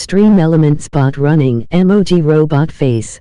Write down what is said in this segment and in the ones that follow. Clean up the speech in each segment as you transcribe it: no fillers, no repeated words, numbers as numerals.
Stream element spot running emoji robot face.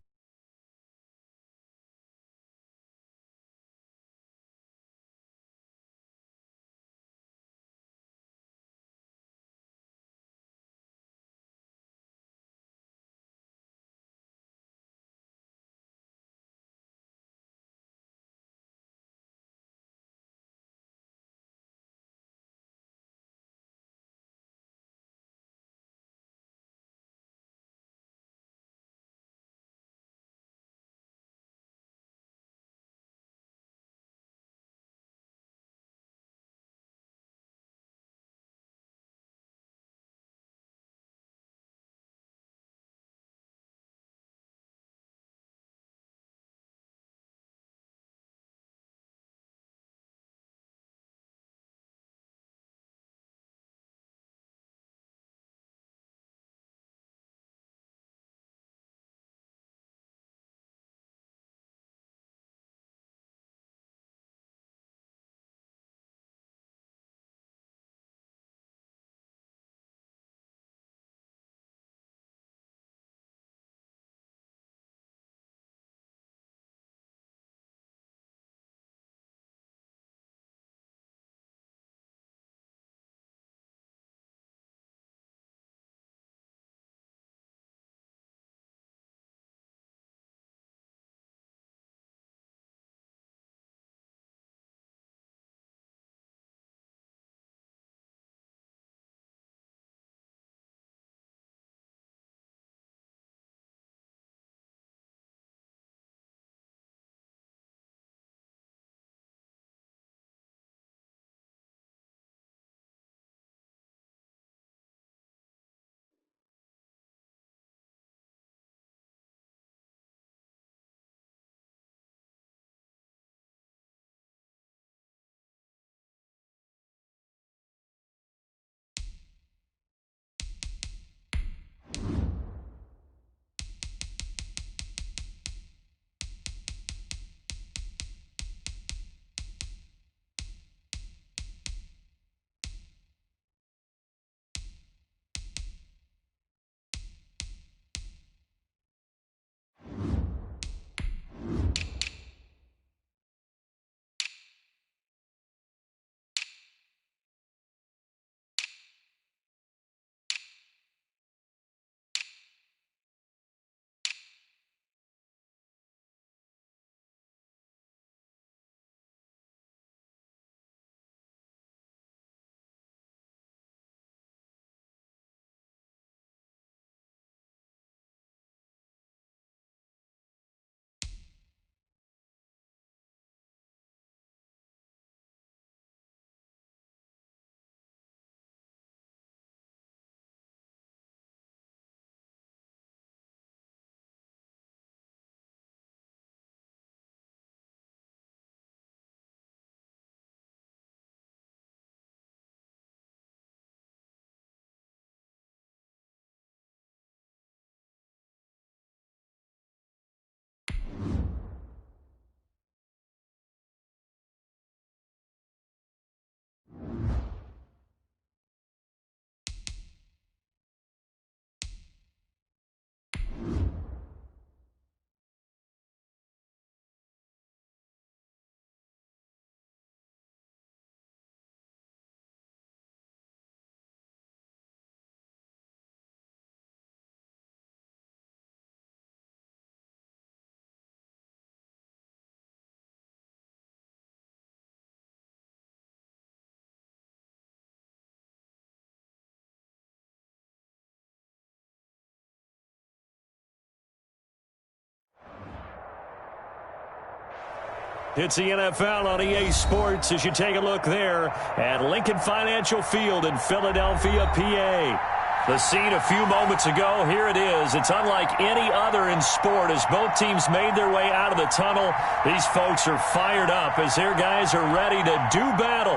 It's the NFL on EA Sports as you take a look there at Lincoln Financial Field in Philadelphia, PA. The scene a few moments ago, here it is. It's unlike any other in sport as both teams made their way out of the tunnel. These folks are fired up as their guys are ready to do battle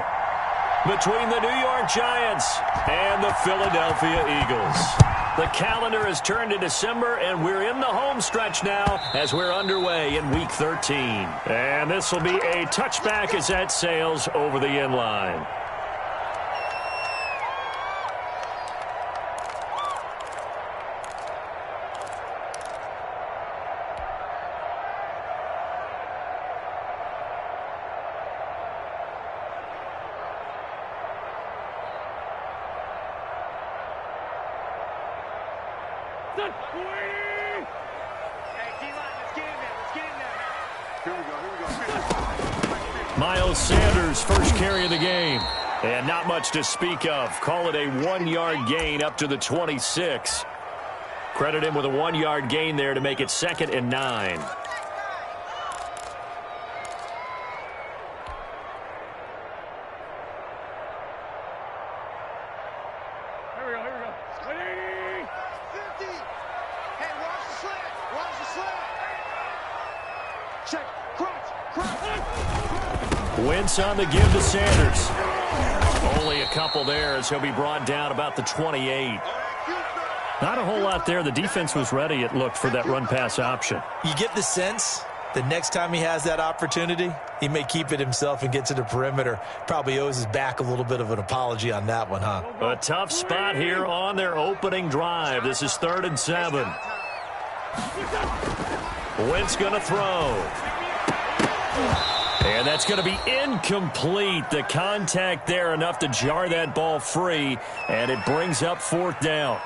between the New York Giants and the Philadelphia Eagles. The calendar has turned to December, and we're in the home stretch now as we're underway in Week 13. And this will be a touchback as that sails over the end line. Miles Sanders, first carry of the game. And not much to speak of. Call it a 1-yard gain up to the 26. Credit him with a 1-yard gain there to make it 2nd and 9. Wentz on the give to Sanders. Only a couple there as he'll be brought down about the 28. Not a whole lot there. The defense was ready, it looked, for that run-pass option. You get the sense that next time he has that opportunity, he may keep it himself and get to the perimeter. Probably owes his back a little bit of an apology on that one, huh? A tough spot here on their opening drive. This is 3rd and 7. Wentz going to throw. And that's going to be incomplete. The contact there enough to jar that ball free, and it brings up 4th down.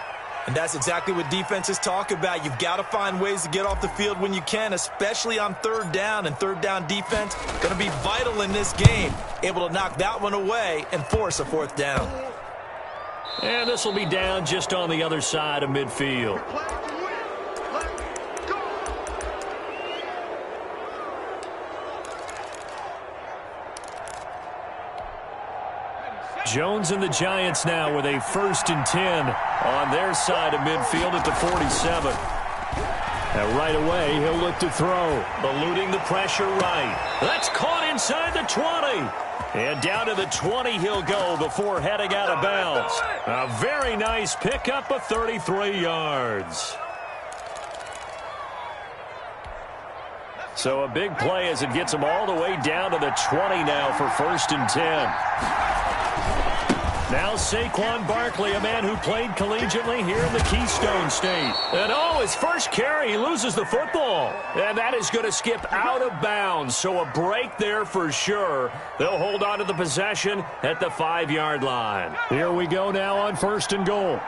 And that's exactly what defenses talk about. You've got to find ways to get off the field when you can, especially on 3rd down. And 3rd down defense going to be vital in this game. Able to knock that one away and force a 4th down. And this will be down just on the other side of midfield. Jones and the Giants now with a 1st and 10 on their side of midfield at the 47. Now right away, he'll look to throw. Eluding the pressure right. That's caught inside the 20. And down to the 20 he'll go before heading out of bounds. A very nice pickup of 33 yards. So a big play as it gets him all the way down to the 20 now for 1st and 10. Now Saquon Barkley, a man who played collegiately here in the Keystone State. And his first carry, he loses the football. And that is going to skip out of bounds. So a break there for sure. They'll hold on to the possession at the 5-yard line. Here we go now on 1st and goal.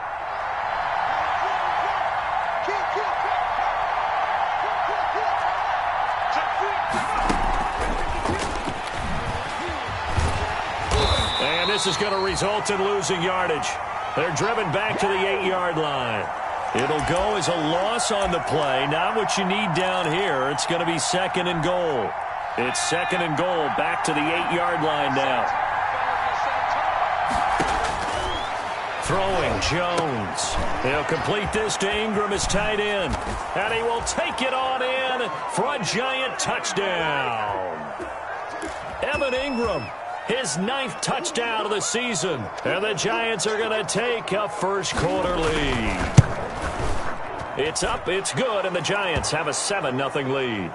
This is going to result in losing yardage. They're driven back to the 8-yard line. It'll go as a loss on the play. Not what you need down here. It's going to be 2nd and goal. It's 2nd and goal back to the 8-yard line now. Throwing Jones. He'll complete this to Ingram as tight end. And he will take it on in for a giant touchdown. Evan Ingram. His 9th touchdown of the season. And the Giants are going to take a first-quarter lead. It's up, it's good, and the Giants have a 7-0 lead.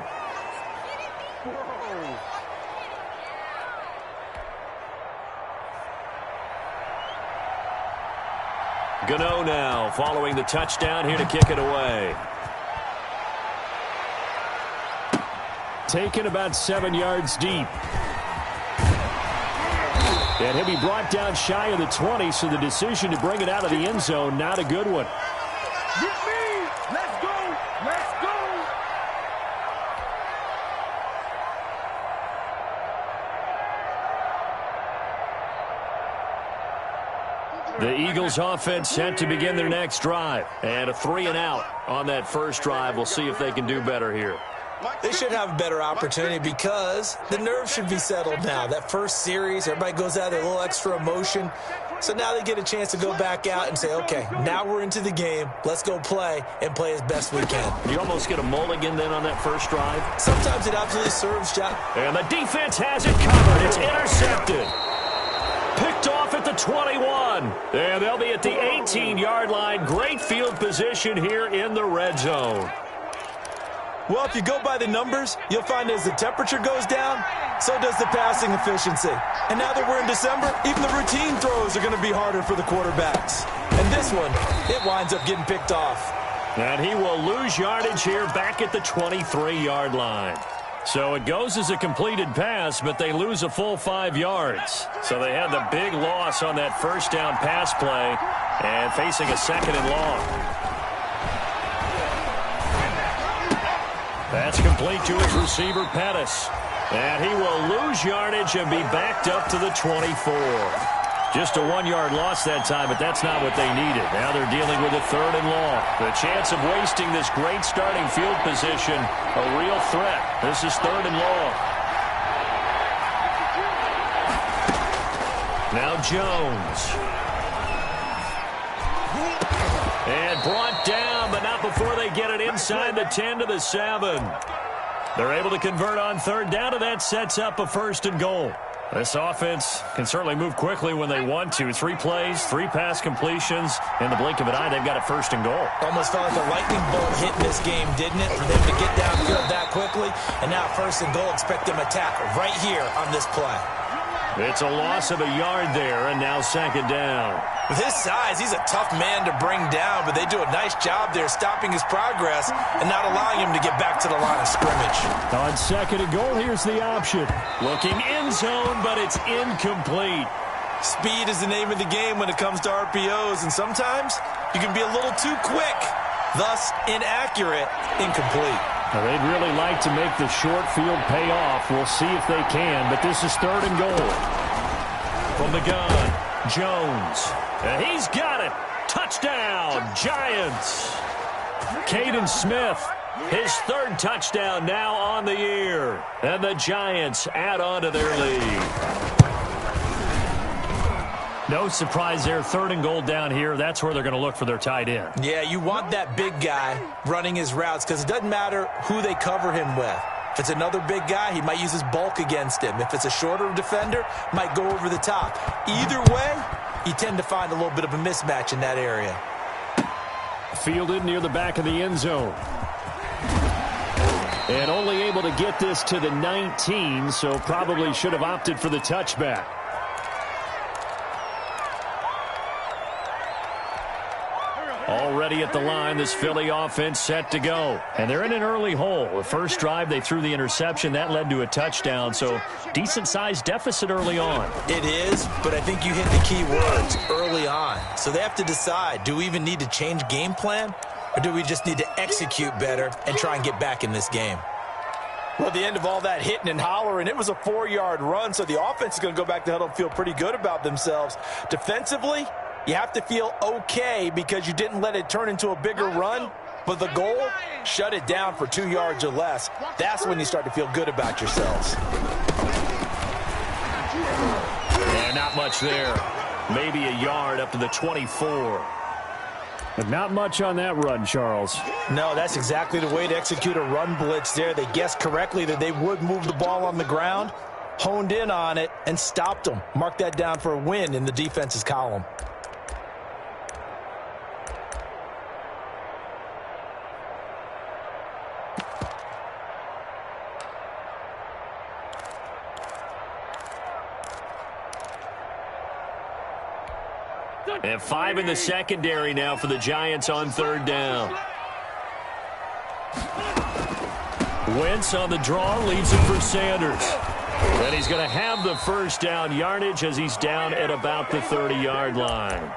Gano now following the touchdown here to kick it away. Taken about 7 yards deep. And he'll be brought down shy of the 20, so the decision to bring it out of the end zone, not a good one. Get me! Let's go! Let's go! The Eagles offense set to begin their next drive. And a 3-and-out on that first drive. We'll see if they can do better here. They should have a better opportunity because the nerves should be settled now. That first series, everybody goes out with a little extra emotion. So now they get a chance to go back out and say, okay, now we're into the game. Let's go play and play as best we can. You almost get a mulligan then on that first drive. Sometimes it absolutely serves, John. And the defense has it covered. It's intercepted. Picked off at the 21. And they'll be at the 18-yard line. Great field position here in the red zone. Well, if you go by the numbers, you'll find as the temperature goes down, so does the passing efficiency. And now that we're in December, even the routine throws are going to be harder for the quarterbacks. And this one, it winds up getting picked off. And he will lose yardage here back at the 23-yard line. So it goes as a completed pass, but they lose a full 5 yards. So they have the big loss on that first down pass play and facing a 2nd and long. That's complete to his receiver, Pettis. And he will lose yardage and be backed up to the 24. Just a 1-yard loss that time, but that's not what they needed. Now they're dealing with a 3rd and long. The chance of wasting this great starting field position, a real threat. This is 3rd and long. Now Jones. And brought down, but not before they get it inside the 10 to the 7. They're able to convert on 3rd down, and that sets up a 1st and goal. This offense can certainly move quickly when they want to. 3 plays, 3 pass completions. In the blink of an eye, they've got a 1st and goal. Almost felt like a lightning bolt hit in this game, didn't it? For them to get downfield that quickly. And now 1st and goal, expect them to tackle right here on this play. It's a loss of a yard there, and now 2nd down. With his size, he's a tough man to bring down, but they do a nice job there stopping his progress and not allowing him to get back to the line of scrimmage. On 2nd and goal, here's the option. Looking end zone, but it's incomplete. Speed is the name of the game when it comes to RPOs, and sometimes you can be a little too quick, thus inaccurate, incomplete. Now, they'd really like to make the short field pay off. We'll see if they can, but this is 3rd and goal. From the gun, Jones. And he's got it. Touchdown, Giants. Caden Smith, his 3rd touchdown now on the year. And the Giants add on to their lead. No surprise there, 3rd and goal down here. That's where they're going to look for their tight end. Yeah, you want that big guy running his routes because it doesn't matter who they cover him with. If it's another big guy, he might use his bulk against him. If it's a shorter defender, might go over the top. Either way, you tend to find a little bit of a mismatch in that area. Fielded near the back of the end zone. And only able to get this to the 19, so probably should have opted for the touchback. Already at the line, this Philly offense set to go. And they're in an early hole. The first drive, they threw the interception. That led to a touchdown, so decent-sized deficit early on. It is, but I think you hit the key words, early on. So they have to decide, do we even need to change game plan, or do we just need to execute better and try and get back in this game? Well, at the end of all that hitting and hollering, it was a 4-yard run, so the offense is going to go back to huddle and feel pretty good about themselves. Defensively, you have to feel okay because you didn't let it turn into a bigger run, but the goal, shut it down for 2 yards or less. That's when you start to feel good about yourselves. Yeah, not much there. Maybe a yard up to the 24. But not much on that run, Charles. No, that's exactly the way to execute a run blitz there. They guessed correctly that they would move the ball on the ground, honed in on it, and stopped them. Mark that down for a win in the defense's column. And 5 in the secondary now for the Giants on 3rd down. Wentz on the draw, leaves it for Sanders. And he's going to have the 1st down yardage as he's down at about the 30-yard line.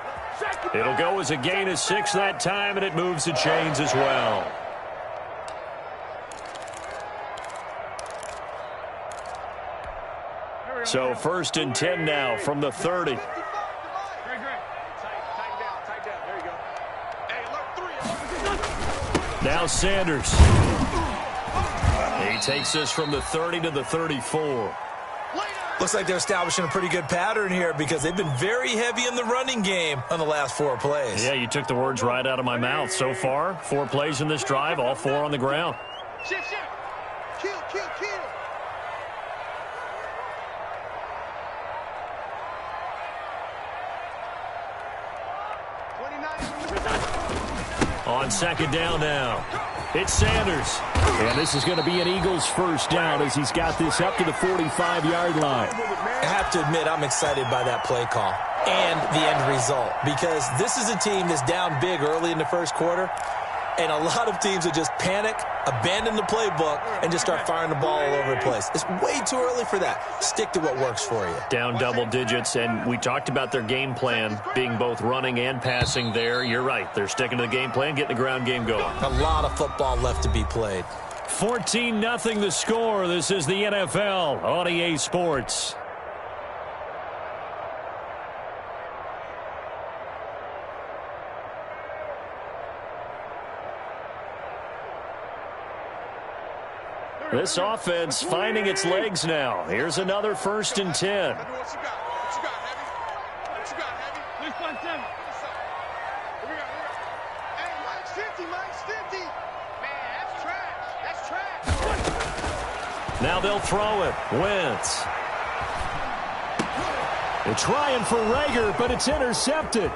It'll go as a gain of 6 that time, and it moves the chains as well. So 1st and 10 now from the 30. Now Sanders. He takes us from the 30 to the 34. Looks like they're establishing a pretty good pattern here because they've been very heavy in the running game on the last 4 plays. Yeah, you took the words right out of my mouth. So far, 4 plays in this drive, all 4 on the ground. Shift. Kill. On 2nd down now, it's Sanders. And this is going to be an Eagles 1st down as he's got this up to the 45-yard line. I have to admit, I'm excited by that play call and the end result because this is a team that's down big early in the 1st quarter, and a lot of teams will just panic, abandon the playbook, and just start firing the ball all over the place. It's way too early for that. Stick to what works for you. Down double digits, and we talked about their game plan being both running and passing there. You're right. They're sticking to the game plan, getting the ground game going. A lot of football left to be played. 14-0 the score. This is the NFL on EA Sports. This offense finding its legs now. Here's another 1st and 10. Now they'll throw it. Wentz. They're trying for Rager, but it's intercepted.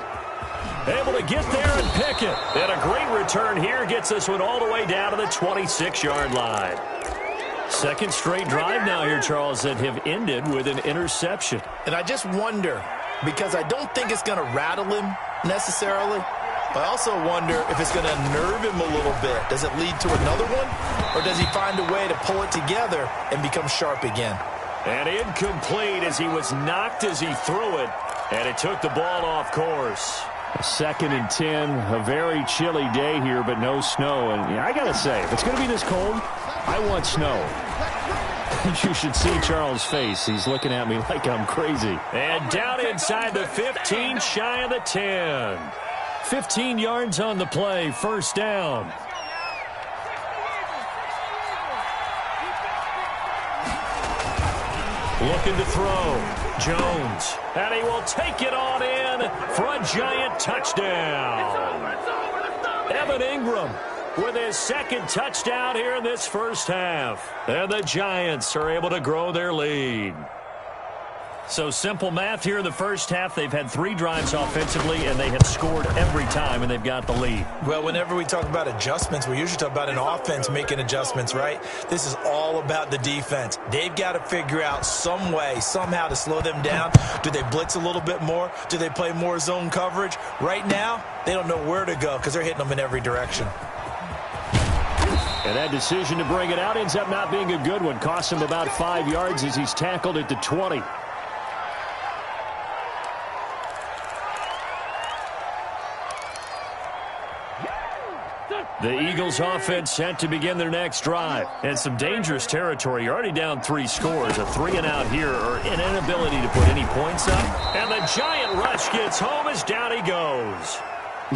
Able to get there and pick it. And a great return here gets this one all the way down to the 26-yard line. Second straight drive now here, Charles, that have ended with an interception. And I just wonder, because I don't think it's going to rattle him necessarily, but I also wonder if it's going to nerve him a little bit. Does it lead to another one? Or does he find a way to pull it together and become sharp again? And incomplete as he was knocked as he threw it. And it took the ball off course. 2nd and 10, a very chilly day here, but no snow. And I got to say, if it's going to be this cold, I want snow. You should see Charles' face. He's looking at me like I'm crazy. And down inside the 15, shy of the 10. 15 yards on the play, 1st down. Looking to throw. Jones. And he will take it on in for a giant touchdown. Evan Ingram with his 2nd touchdown here in this 1st half. And the Giants are able to grow their lead. So simple math here in the 1st half. They've had 3 drives offensively, and they have scored every time, and they've got the lead. Well, whenever we talk about adjustments, we usually talk about an offense making adjustments, right? This is all about the defense. They've got to figure out some way, somehow to slow them down. Do they blitz a little bit more? Do they play more zone coverage? Right now, they don't know where to go because they're hitting them in every direction. And that decision to bring it out ends up not being a good one. Costs him about 5 yards as he's tackled at the 20. The Eagles offense set to begin their next drive. And some dangerous territory. You're already down 3 scores. A 3-and-out here or an inability to put any points up. And the giant rush gets home as down he goes.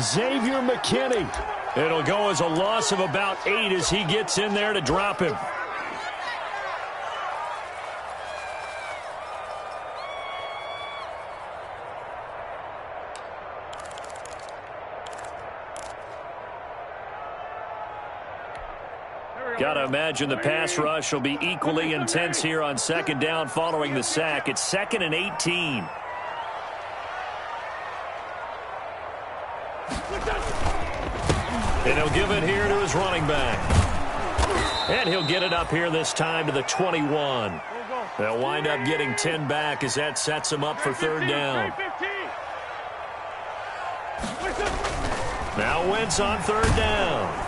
Xavier McKinney. It'll go as a loss of about 8 as he gets in there to drop him. Got to imagine the pass rush will be equally intense here on 2nd down following the sack. It's 2nd and 18. And he'll give it here to his running back. And he'll get it up here this time to the 21. They'll wind up getting 10 back as that sets him up for 3rd down. Now Wentz on 3rd down.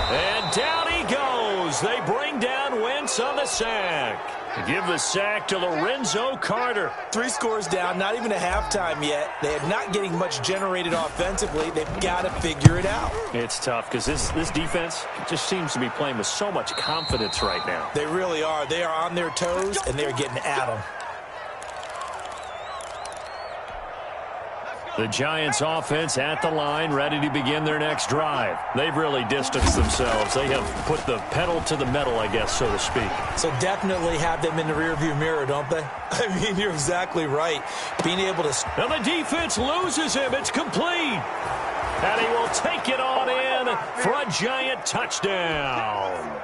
And down he goes. They bring down Wentz on the sack. Give the sack to Lorenzo Carter. 3 scores down, not even a halftime yet. They are not getting much generated offensively. They've got to figure it out. It's tough because this defense just seems to be playing with so much confidence right now. They really are. They are on their toes, and they're getting at them. The Giants offense at the line, ready to begin their next drive. They've really distanced themselves. They have put the pedal to the metal, I guess, so to speak. So definitely have them in the rearview mirror, don't they? I mean, you're exactly right. Being able to... Now the defense loses him. It's complete. And he will take it on in for a giant touchdown.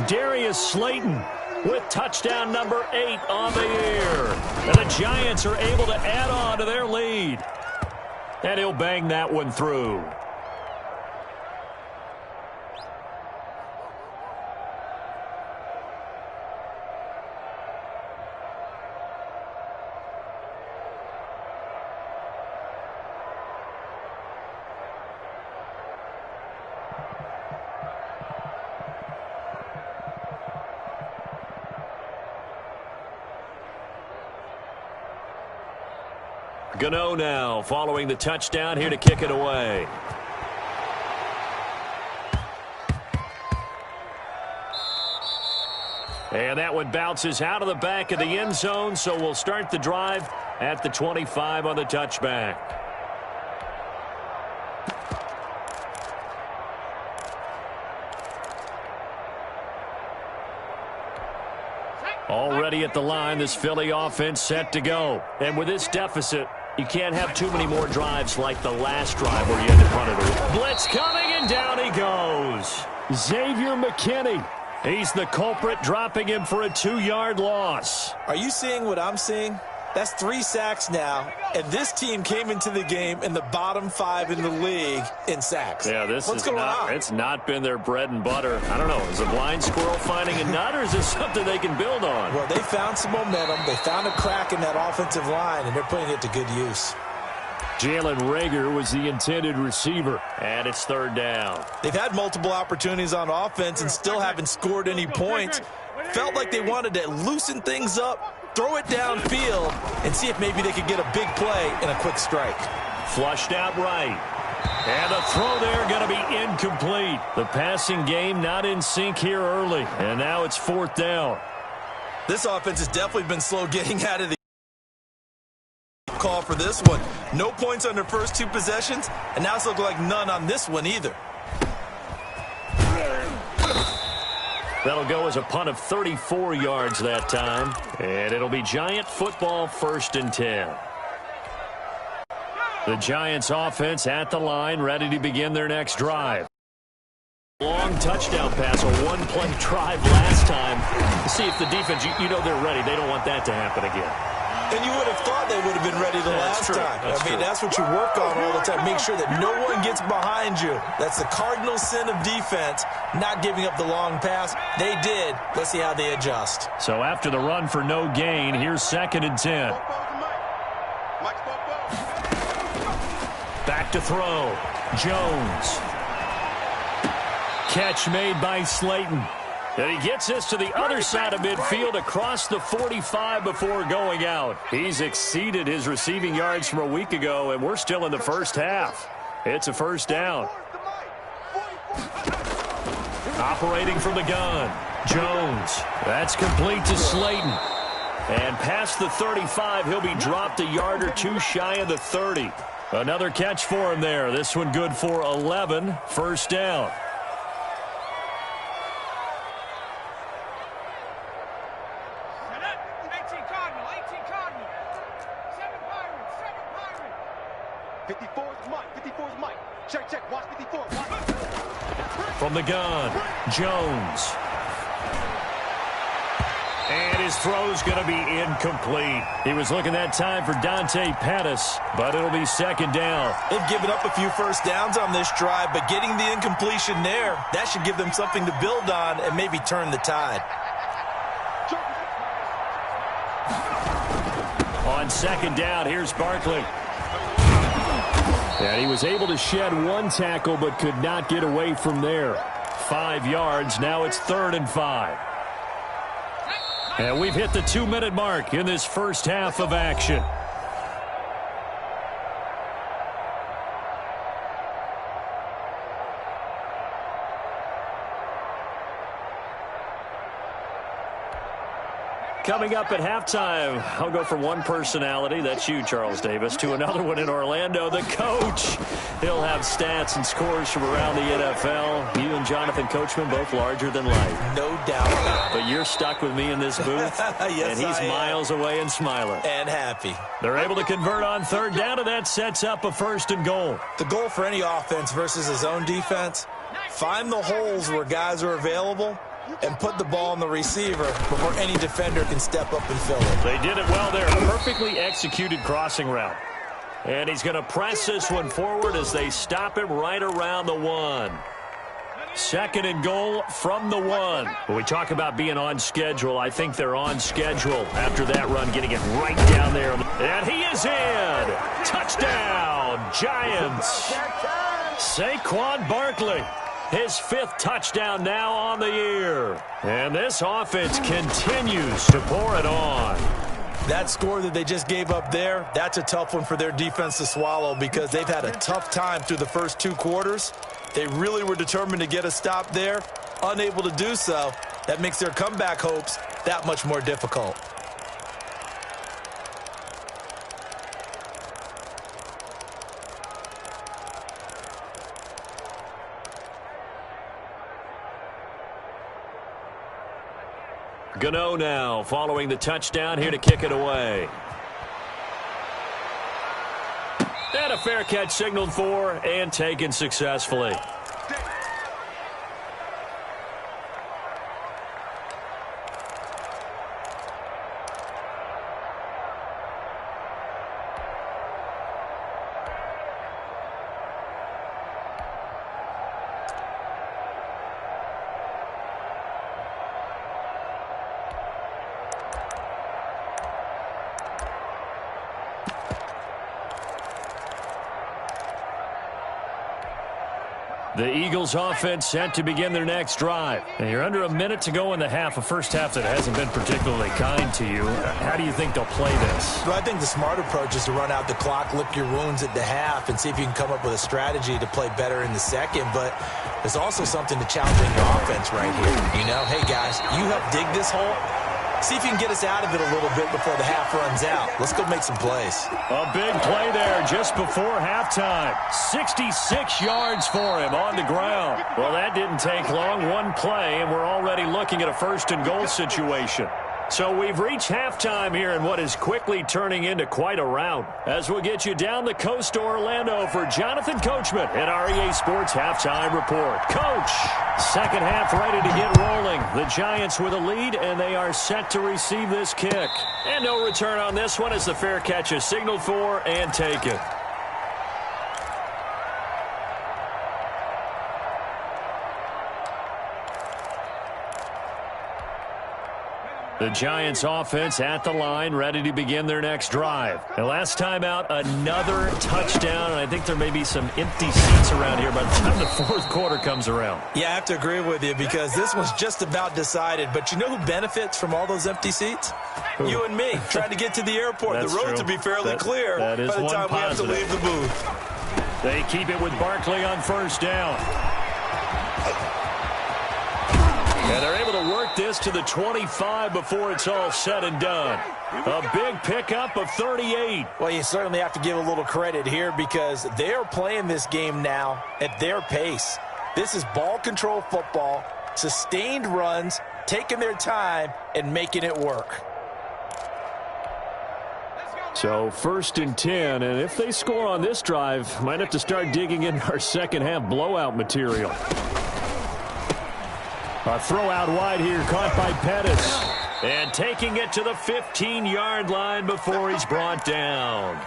Darius Slayton with touchdown number 8 on the year. And the Giants are able to add on to their lead. And he'll bang that one through. Gano now following the touchdown here to kick it away. And that one bounces out of the back of the end zone, so we'll start the drive at the 25 on the touchback. Already at the line, this Philly offense set to go. And with this deficit, you can't have too many more drives like the last drive where you had to punt it. Blitz coming, and down he goes. Xavier McKinney. He's the culprit, dropping him for a 2-yard loss. Are you seeing what I'm seeing? That's 3 sacks now, and this team came into the game in the bottom 5 in the league in sacks. Yeah, What's going on? It's not been their bread and butter. I don't know. Is a blind squirrel finding a nut, or is this something they can build on? Well, they found some momentum. They found a crack in that offensive line, and they're putting it to good use. Jalen Reagor was the intended receiver, and it's 3rd down. They've had multiple opportunities on offense and still haven't scored any points. Felt like they wanted to loosen things up, throw it downfield, and see if maybe they could get a big play and a quick strike. Flushed out right. And the throw there going to be incomplete. The passing game not in sync here early, and now it's 4th down. This offense has definitely been slow getting out of the call for this one. No points on their first 2 possessions, and now it's looking like none on this one either. That'll go as a punt of 34 yards that time. And it'll be Giant football, 1st and 10. The Giants offense at the line, ready to begin their next drive. Long touchdown pass, a 1-play drive last time. See if the defense, you know they're ready. They don't want that to happen again. And you would have thought they would have been ready the last time. That's what you work on all the time. Make sure that no one gets behind you. That's the cardinal sin of defense, not giving up the long pass. They did. Let's see how they adjust. So after the run for no gain, here's 2nd and 10. Back to throw. Jones. Catch made by Slayton. And he gets this to the other side of midfield across the 45 before going out. He's exceeded his receiving yards from a week ago, and we're still in the first half. It's a 1st down. Operating from the gun. Jones. That's complete to Slayton. And past the 35, he'll be dropped a yard or 2 shy of the 30. Another catch for him there. This one good for 11. 1st down. From the gun, Jones. And his throw's going to be incomplete. He was looking that time for Dante Pettis, but it'll be 2nd down. They've given up a few first downs on this drive, but getting the incompletion there, that should give them something to build on and maybe turn the tide. On 2nd down, here's Barkley. And he was able to shed 1 tackle, but could not get away from there. 5 yards. Now it's 3rd and 5. And we've hit the 2-minute mark in this first half of action. Coming up at halftime, I'll go from one personality, that's you, Charles Davis, to another one in Orlando, the coach. He'll have stats and scores from around the NFL. You and Jonathan Coachman, both larger than life. No doubt about it. But you're stuck with me in this booth, yes, and he's miles away and smiling. And happy. They're able to convert on 3rd down, and that sets up a 1st and goal. The goal for any offense versus his own defense, find the holes where guys are available and put the ball on the receiver before any defender can step up and fill it. They did it well there. Perfectly executed crossing route. And he's going to press this one forward as they stop him right around the 1. 2nd and goal from the 1. When we talk about being on schedule, I think they're on schedule after that run, getting it right down there. And he is in. Touchdown, Giants. Saquon Barkley. His 5th touchdown now on the year. And this offense continues to pour it on. That score that they just gave up there, that's a tough one for their defense to swallow because they've had a tough time through the first 2 quarters. They really were determined to get a stop there, unable to do so. That makes their comeback hopes that much more difficult. Gano now following the touchdown here to kick it away. And a fair catch signaled for and taken successfully. The Eagles offense set to begin their next drive. And you're under a minute to go in the half, a first half that hasn't been particularly kind to you. How do you think they'll play this? Well, I think the smart approach is to run out the clock, lick your wounds at the half, and see if you can come up with a strategy to play better in the second. But there's also something to challenging your offense right here. You know, hey, guys, you help dig this hole. See if you can get us out of it a little bit before the half runs out. Let's go make some plays. A big play there just before halftime. 66 yards for him on the ground. Well, that didn't take long. One play, and we're already looking at a first-and-goal situation. So we've reached halftime here in what is quickly turning into quite a rout. As we'll get you down the coast to Orlando for Jonathan Coachman at REA Sports Halftime Report. Coach, second half ready to get rolling. The Giants with a lead, and they are set to receive this kick. And no return on this one as the fair catch is signaled for and taken. The Giants offense at the line, ready to begin their next drive. And last time out, another touchdown, and I think there may be some empty seats around here by the time the fourth quarter comes around. Yeah, I have to agree with you because this one's just about decided. But you know who benefits from all those empty seats? Who? You and me, trying to get to the airport. The roads will be fairly clear by the time we have to leave the booth. They keep it with Barkley on first down. And they're able to work this to the 25 before it's all said and done. A big pickup of 38. Well, you certainly have to give a little credit here because they're playing this game now at their pace. This is ball control football, sustained runs, taking their time, and making it work. So 1st and 10, and if they score on this drive, might have to start digging in our second half blowout material. A throw out wide here, caught by Pettis. And taking it to the 15-yard line before he's brought down.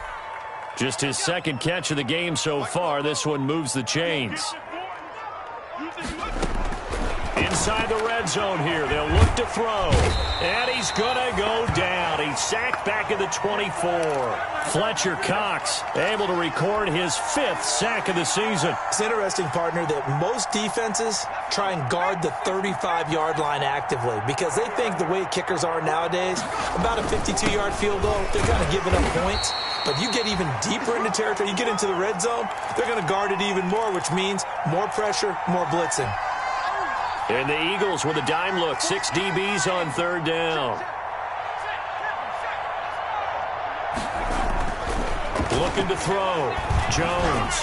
Just his second catch of the game so far. This one moves the chains. Inside the red zone here. They'll look to throw. And he's going to go down. He's sacked back at the 24. Fletcher Cox able to record his 5th sack of the season. It's interesting, partner, that most defenses try and guard the 35-yard line actively because they think the way kickers are nowadays, about a 52-yard field goal, they're kind of giving up points. But you get even deeper into territory, you get into the red zone, they're going to guard it even more, which means more pressure, more blitzing. And the Eagles with a dime look. 6 DBs on third down. Looking to throw. Jones.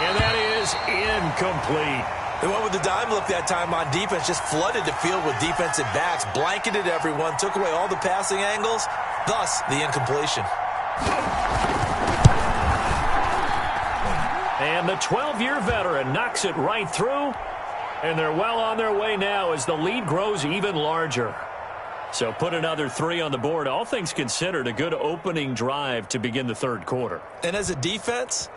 And that is incomplete. They went with the dime look that time on defense, just flooded the field with defensive backs, blanketed everyone, took away all the passing angles, thus the incompletion. And the 12-year veteran knocks it right through. And they're well on their way now as the lead grows even larger. So put another 3 on the board. All things considered, a good opening drive to begin the third quarter. And as a defense,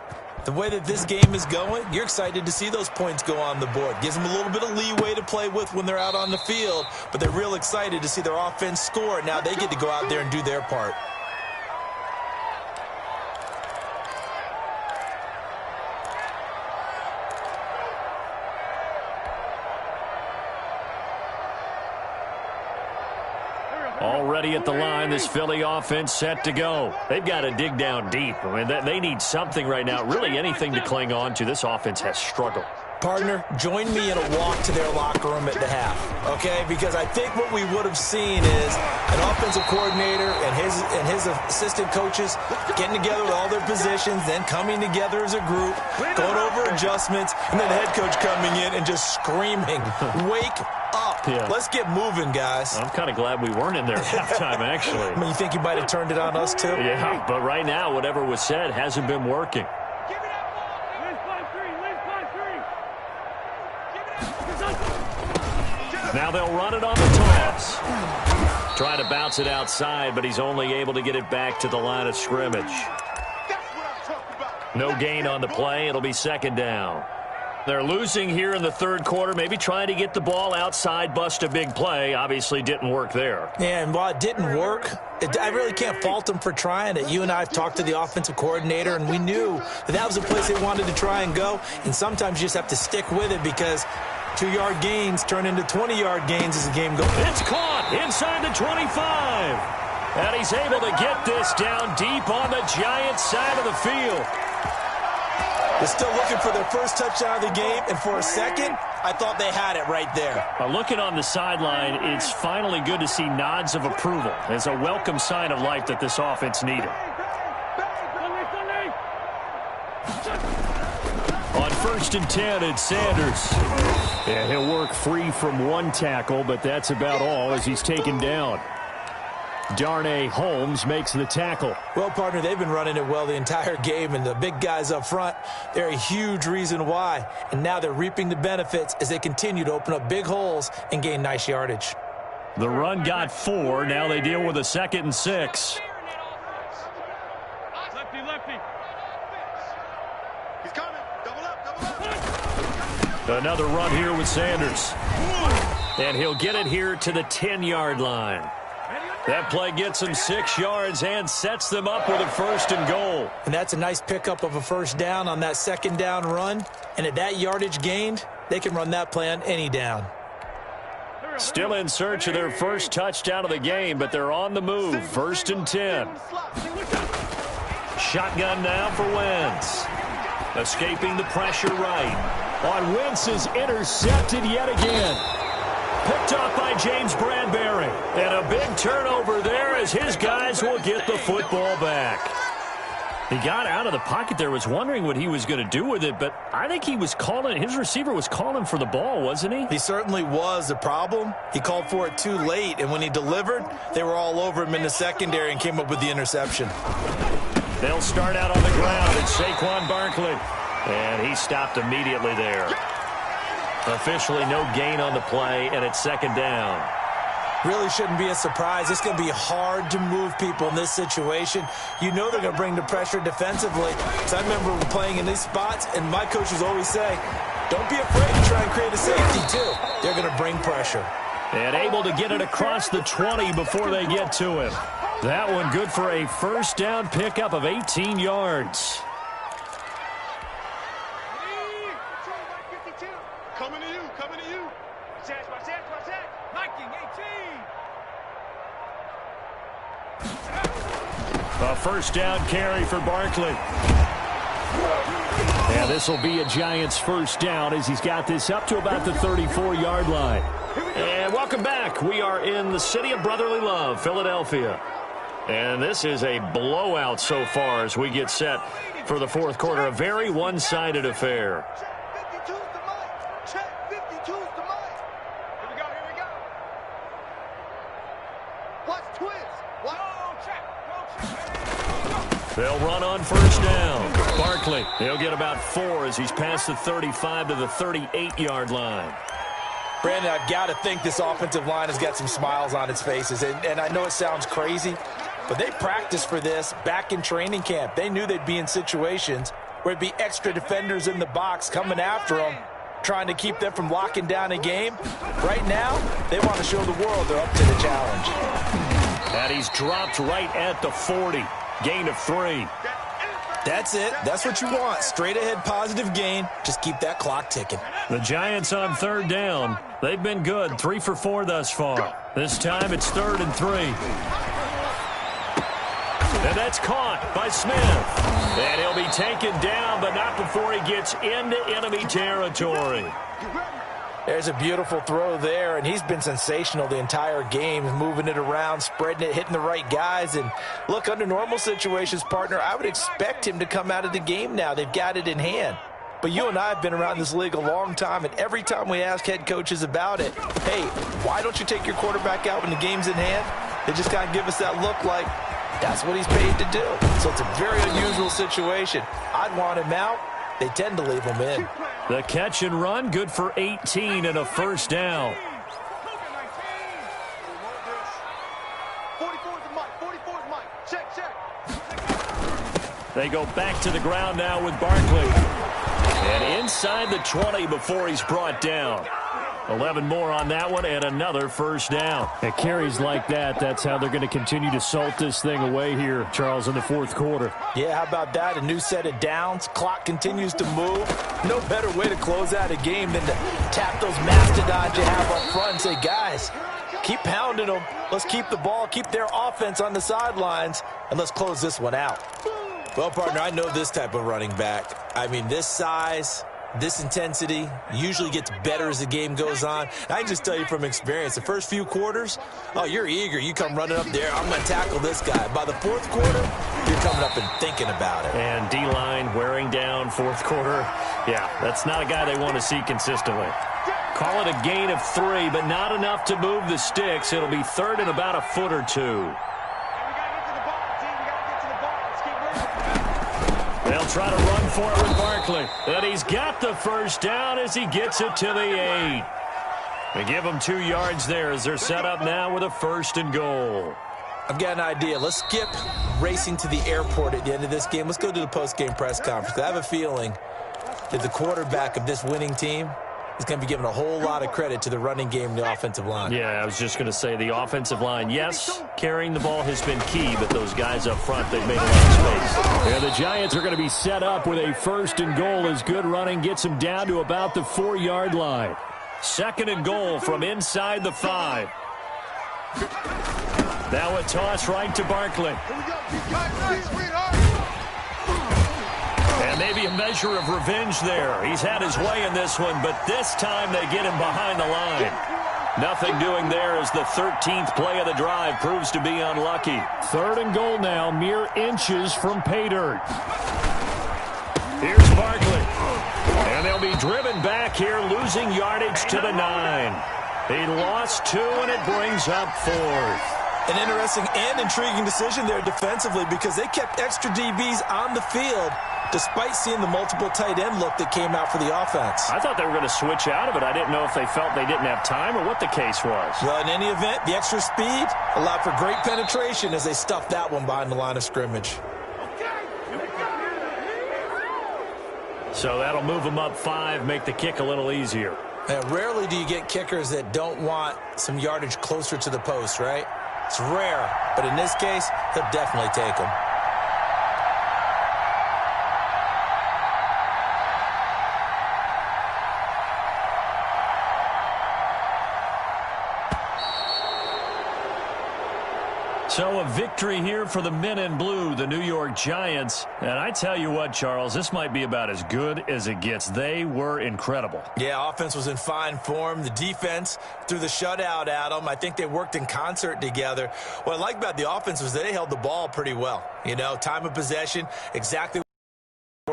the way that this game is going, you're excited to see those points go on the board. Gives them a little bit of leeway to play with when they're out on the field. But they're real excited to see their offense score. Now they get to go out there and do their part. Already at the line, this Philly offense set to go. They've got to dig down deep. I mean, they need something right now, really anything to cling on to. This offense has struggled. Partner, join me in a walk to their locker room at the half, okay? Because I think what we would have seen is an offensive coordinator and his assistant coaches getting together with all their positions, then coming together as a group, going over adjustments, and then the head coach coming in and just screaming, "Wake up. Yeah. Let's get moving, guys." I'm kind of glad we weren't in there at halftime, actually. I mean, you think you might have turned it on us, too? Yeah, but right now, whatever was said hasn't been working. Now they'll run it on the toss. Trying to bounce it outside, but he's only able to get it back to the line of scrimmage. No gain on the play. It'll be second down. They're losing here in the third quarter, maybe trying to get the ball outside, bust a big play. Obviously didn't work there. Yeah, and while it didn't work, I really can't fault them for trying it. You and I have talked to the offensive coordinator, and we knew that was a place they wanted to try and go. And sometimes you just have to stick with it because 2-yard gains turn into 20-yard gains as the game goes. It's caught inside the 25. And he's able to get this down deep on the Giants side of the field. They're still looking for their first touchdown of the game, and for a second, I thought they had it right there. Looking on the sideline, it's finally good to see nods of approval as a welcome sign of life that this offense needed. On 1st and 10, it's Sanders. Yeah, he'll work free from one tackle, but that's about all as he's taken down. Darnay Holmes makes the tackle. Well, partner, they've been running it well the entire game, and the big guys up front, they're a huge reason why. And now they're reaping the benefits as they continue to open up big holes and gain nice yardage. The run got 4. Now they deal with a 2nd and 6. Lefty. He's coming. Double up. Another run here with Sanders. And he'll get it here to the 10-yard line. That play gets them 6 yards and sets them up with a 1st and goal. And that's a nice pickup of a first down on that second down run. And at that yardage gained, they can run that play on any down. Still in search of their first touchdown of the game, but they're on the move. 1st and 10. Shotgun now for Wentz. Escaping the pressure right. On Wentz is intercepted yet again. Picked off by James Bradbury. And a big turnover there as his guys will get the football back. He got out of the pocket there, was wondering what he was going to do with it, but I think he was calling, his receiver was calling for the ball, wasn't he? He certainly was. The problem, he called for it too late, and when he delivered, they were all over him in the secondary and came up with the interception. They'll start out on the ground. It's Saquon Barkley. And he stopped immediately there. Officially no gain on the play, and it's second down. Really shouldn't be a surprise. It's going to be hard to move people in this situation. You know they're going to bring the pressure defensively. So I remember playing in these spots, and my coaches always say, don't be afraid to try and create a safety, too. They're going to bring pressure. And able to get it across the 20 before they get to him. That one good for a first down pickup of 18 yards. Coming to you. Watch that. Liking 18. A first down carry for Barkley. And this will be a Giants first down as he's got this up to about the 34-yard line. And welcome back. We are in the city of brotherly love, Philadelphia. And this is a blowout so far as we get set for the fourth quarter. A very one-sided affair. Check 52's the mic. Here we go. Watch twist. They'll run on first down. Barkley, he'll get about 4 as he's past the 35 to the 38-yard line. Brandon, I've got to think this offensive line has got some smiles on its faces. And I know it sounds crazy, but they practiced for this back in training camp. They knew they'd be in situations where it'd be extra defenders in the box coming after them, trying to keep them from locking down a game. Right now, they want to show the world they're up to the challenge. And he's dropped right at the 40. Gain of 3. That's it. That's what you want. Straight ahead positive gain. Just keep that clock ticking. The Giants on third down. They've been good. 3 for 4 thus far. This time it's 3rd and 3. And that's caught by Smith. And he'll be taken down, but not before he gets into enemy territory. There's a beautiful throw there, and he's been sensational the entire game, moving it around, spreading it, hitting the right guys. And look, under normal situations, partner, I would expect him to come out of the game now. They've got it in hand. But you and I have been around this league a long time, and every time we ask head coaches about it, hey, why don't you take your quarterback out when the game's in hand? They just kind of give us that look like that's what he's paid to do. So it's a very unusual situation. I'd want him out. They tend to leave him in. The catch and run, good for 18 and a first down. They go back to the ground now with Barkley. And inside the 20 before he's brought down. 11 more on that one and another first down. At carries like that, that's how they're going to continue to salt this thing away here, Charles, in the fourth quarter. Yeah, how about that? A new set of downs. Clock continues to move. No better way to close out a game than to tap those mastodons you have up front and say, guys, keep pounding them. Let's keep the ball, keep their offense on the sidelines, and let's close this one out. Well, partner, I know this type of running back. I mean, this size, this intensity usually gets better as the game goes on. I can just tell you from experience, the first few quarters, oh, you're eager. You come running up there, I'm going to tackle this guy. By the fourth quarter, you're coming up and thinking about it. And D-line wearing down fourth quarter. Yeah, that's not a guy they want to see consistently. Call it a gain of 3, but not enough to move the sticks. It'll be third and about a foot or two. They'll try to run for it with Barkley. And he's got the first down as he gets it to the 8. They give him 2 yards there as they're set up now with a first and goal. I've got an idea. Let's skip racing to the airport at the end of this game. Let's go to the post-game press conference. I have a feeling that the quarterback of this winning team is going to be giving a whole lot of credit to the running game and the offensive line. Yeah, I was just going to say the offensive line, yes, carrying the ball has been key, but those guys up front, they've made a lot of space. Yeah, the Giants are going to be set up with a first and goal as good running gets them down to about the 4-yard line. Second and goal from inside the 5. Now a toss right to Barkley. And maybe a measure of revenge there. He's had his way in this one, but this time they get him behind the line. Nothing doing there as the 13th play of the drive proves to be unlucky. Third and goal now, mere inches from pay dirt. Here's Barkley. And they'll be driven back here, losing yardage to the 9. He lost 2, and it brings up 4th. An interesting and intriguing decision there defensively because they kept extra DBs on the field despite seeing the multiple tight end look that came out for the offense. I thought they were going to switch out of it. I didn't know if they felt they didn't have time or what the case was. Well, in any event, the extra speed allowed for great penetration as they stuffed that one behind the line of scrimmage. So that'll move them up 5, make the kick a little easier. And rarely do you get kickers that don't want some yardage closer to the post, right? It's rare, but in this case, they'll definitely take them. So a victory here for the men in blue, the New York Giants. And I tell you what, Charles, this might be about as good as it gets. They were incredible. Yeah, offense was in fine form. The defense threw the shutout at them. I think they worked in concert together. What I like about the offense was they held the ball pretty well. You know, time of possession, exactly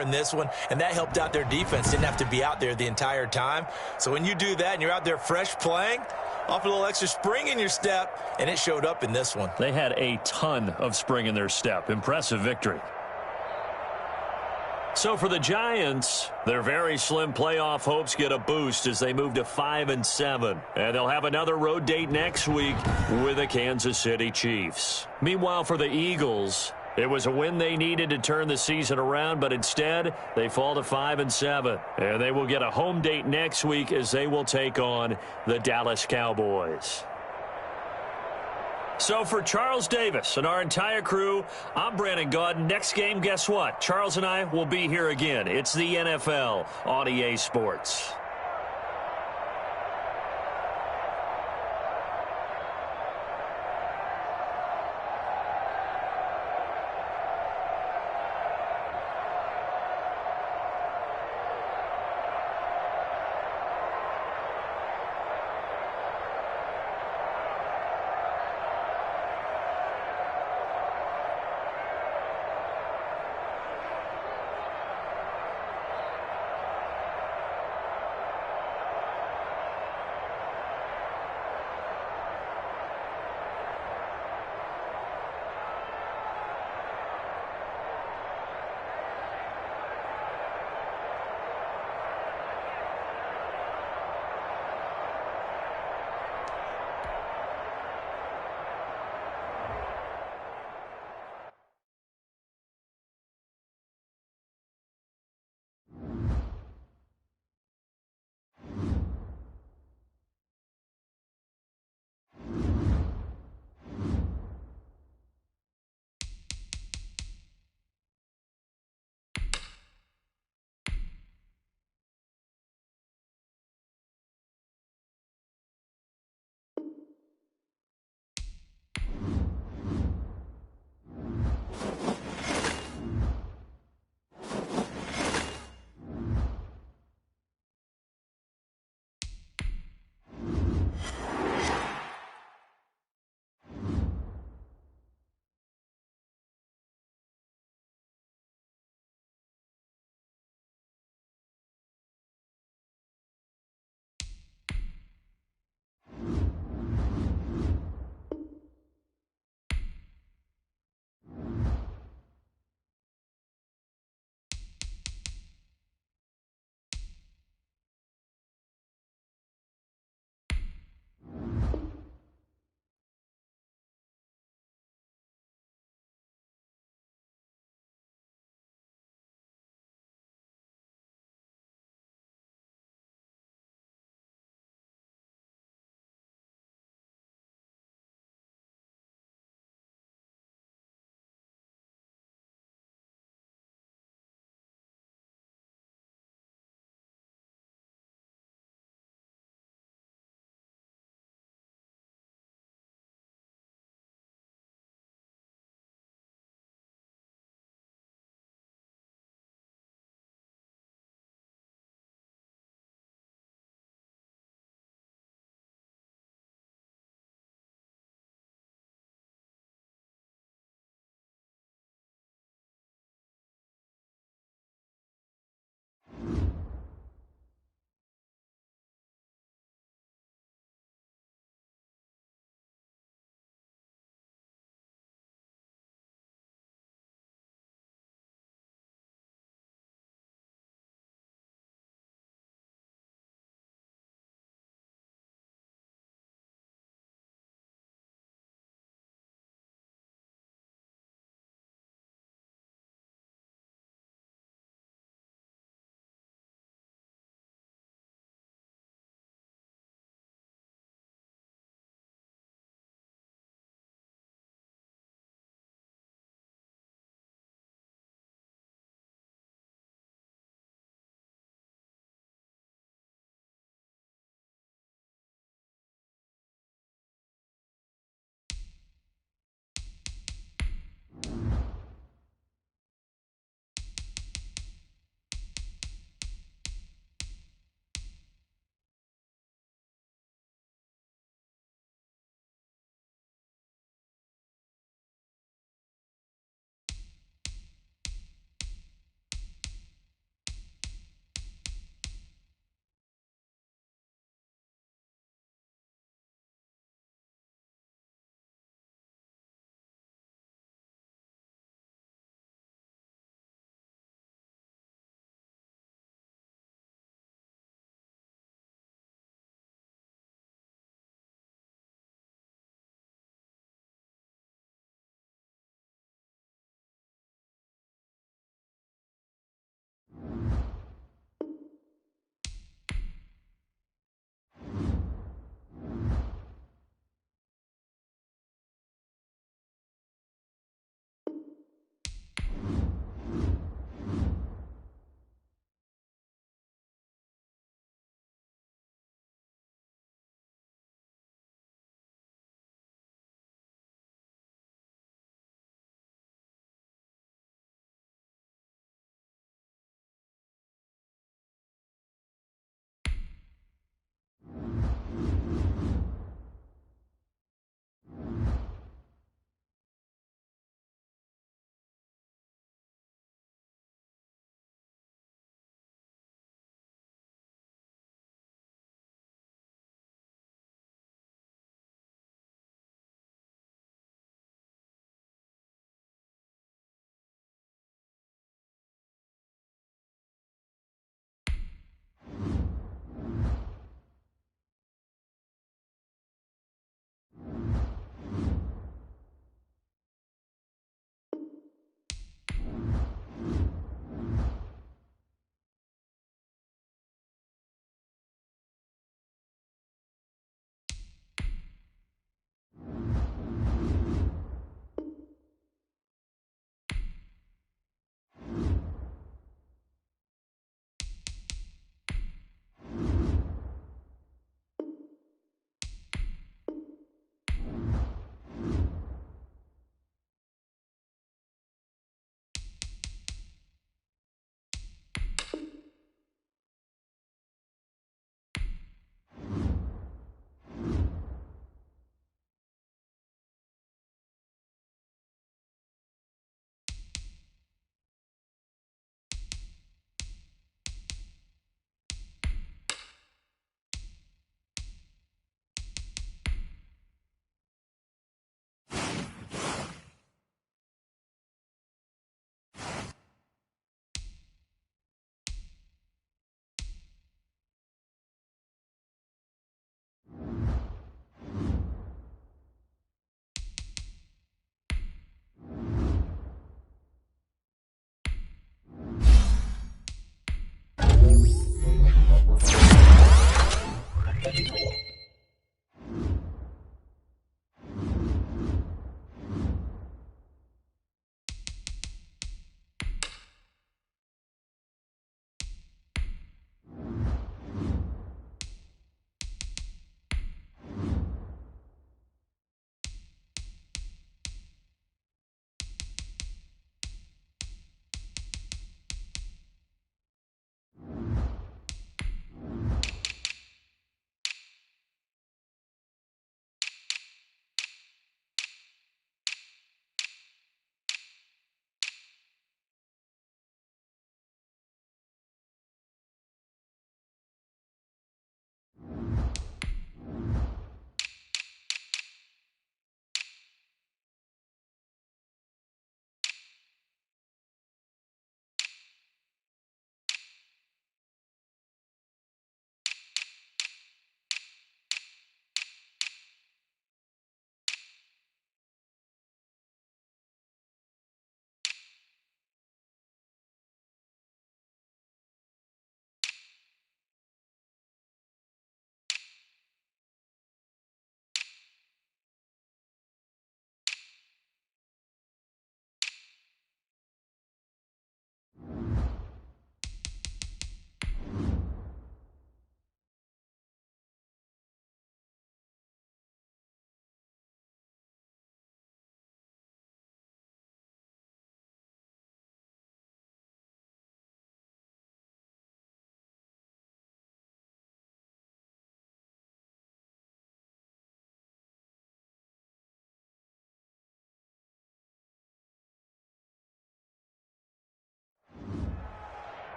in this one, and that helped out their defense. Didn't have to be out there the entire time. So when you do that and you're out there fresh playing, off a little extra spring in your step, and it showed up in this one. They had a ton of spring in their step. Impressive victory. So for the Giants, their very slim playoff hopes get a boost as they move to 5-7. And they'll have another road date next week with the Kansas City Chiefs. Meanwhile, for the Eagles, it was a win they needed to turn the season around, but instead they fall to 5-7. And they will get a home date next week as they will take on the Dallas Cowboys. So for Charles Davis and our entire crew, I'm Brandon Gaudin. Next game, guess what? Charles and I will be here again. It's the NFL on EA Sports.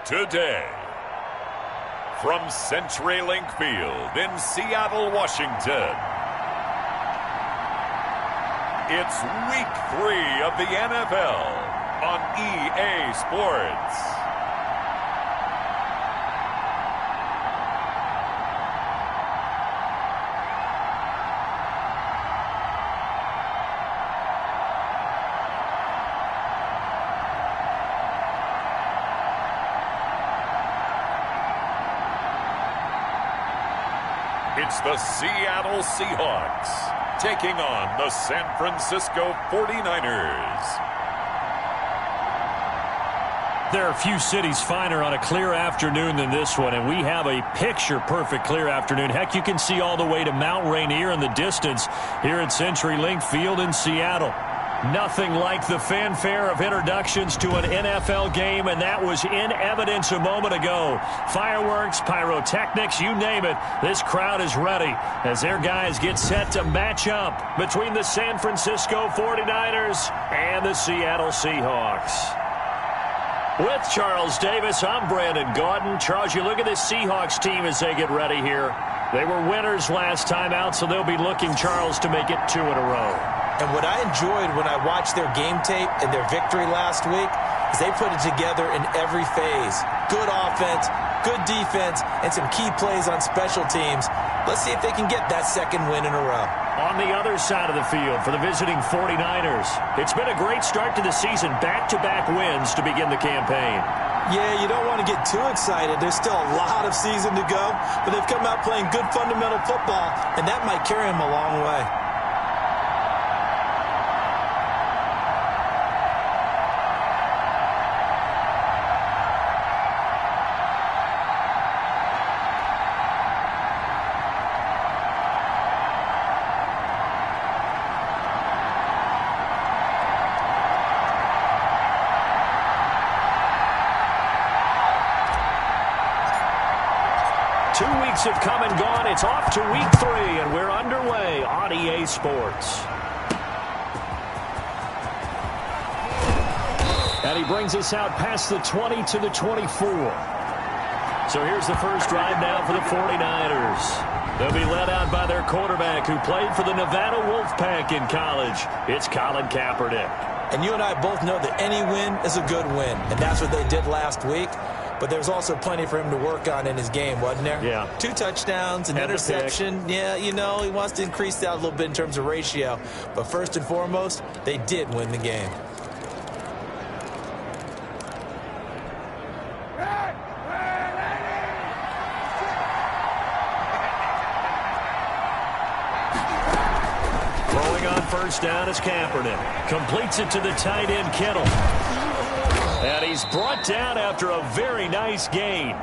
Today, from CenturyLink Field in Seattle, Washington, it's Week 3 of the NFL on EA Sports. It's the Seattle Seahawks taking on the San Francisco 49ers. There are few cities finer on a clear afternoon than this one, and we have a picture-perfect clear afternoon. Heck, you can see all the way to Mount Rainier in the distance here at CenturyLink Field in Seattle. Nothing like the fanfare of introductions to an NFL game, and that was in evidence a moment ago. Fireworks, pyrotechnics, you name it. This crowd is ready as their guys get set to match up between the San Francisco 49ers and the Seattle Seahawks. With Charles Davis, I'm Brandon Gaudin. Charles, you look at this Seahawks team as they get ready here. They were winners last time out, so they'll be looking, Charles, to make it 2 in a row. And what I enjoyed when I watched their game tape and their victory last week is they put it together in every phase. Good offense, good defense, and some key plays on special teams. Let's see if they can get that second win in a row. On the other side of the field for the visiting 49ers, it's been a great start to the season. Back-to-back wins to begin the campaign. Yeah, you don't want to get too excited. There's still a lot of season to go, but they've come out playing good fundamental football, and that might carry them a long way. 2 weeks have come and gone. It's off to week 3, and we're underway on EA Sports. And he brings us out past the 20 to the 24. So here's the first drive now for the 49ers. They'll be led out by their quarterback who played for the Nevada Wolfpack in college. It's Colin Kaepernick. And you and I both know that any win is a good win, and that's what they did last week. But there's also plenty for him to work on in his game, wasn't there? Yeah. 2 touchdowns, an interception. Yeah, you know, he wants to increase that a little bit in terms of ratio. But first and foremost, they did win the game. on first down is Kaepernick. Completes it to the tight end, Kittle. And he's brought down after a very nice gain.